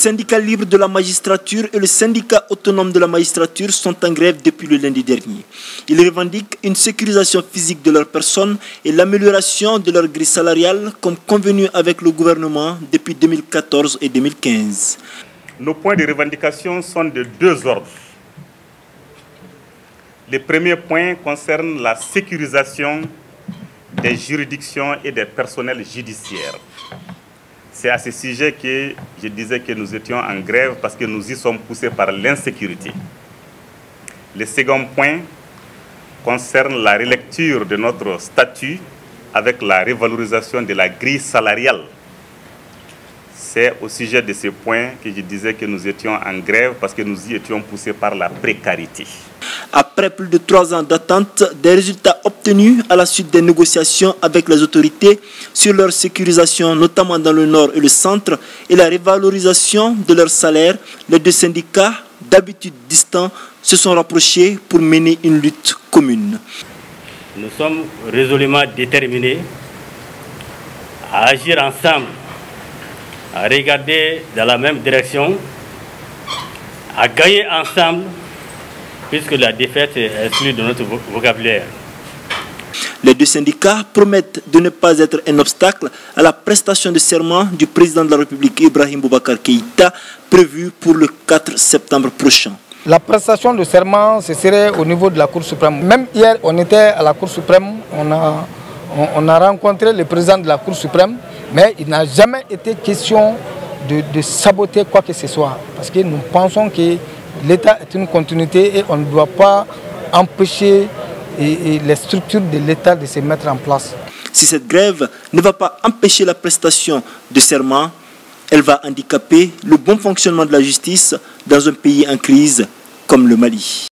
syndicat libre de la magistrature et le syndicat autonome de la magistrature sont en grève depuis le lundi dernier. Ils revendiquent une sécurisation physique de leurs personnes et l'amélioration de leur grille salariale comme convenu avec le gouvernement depuis 2014 et 2015. Nos points de revendication sont de deux ordres. Le premier point concerne la sécurisation des juridictions et des personnels judiciaires. C'est à ce sujet que je disais que nous étions en grève parce que nous y sommes poussés par l'insécurité. Le second point concerne la relecture de notre statut avec la revalorisation de la grille salariale. C'est au sujet de ce point que je disais que nous étions en grève parce que nous y étions poussés par la précarité. Après plus de 3 ans d'attente, des résultats obtenus à la suite des négociations avec les autorités sur leur sécurisation, notamment dans le nord et le centre, et la revalorisation de leurs salaires, les deux syndicats, d'habitude distants, se sont rapprochés pour mener une lutte commune. Nous sommes résolument déterminés à agir ensemble, à regarder dans la même direction, à gagner ensemble, puisque la défaite est exclue de notre vocabulaire. Les deux syndicats promettent de ne pas être un obstacle à la prestation de serment du président de la République, Ibrahim Boubacar Keïta, prévue pour le 4 septembre prochain. La prestation de serment, ce serait au niveau de la Cour suprême. Même hier, on était à la Cour suprême, on a rencontré le président de la Cour suprême, mais il n'a jamais été question de saboter quoi que ce soit. Parce que nous pensons que l'État est une continuité et on ne doit pas empêcher les structures de l'État de se mettre en place. Si cette grève ne va pas empêcher la prestation de serment, elle va handicaper le bon fonctionnement de la justice dans un pays en crise comme le Mali.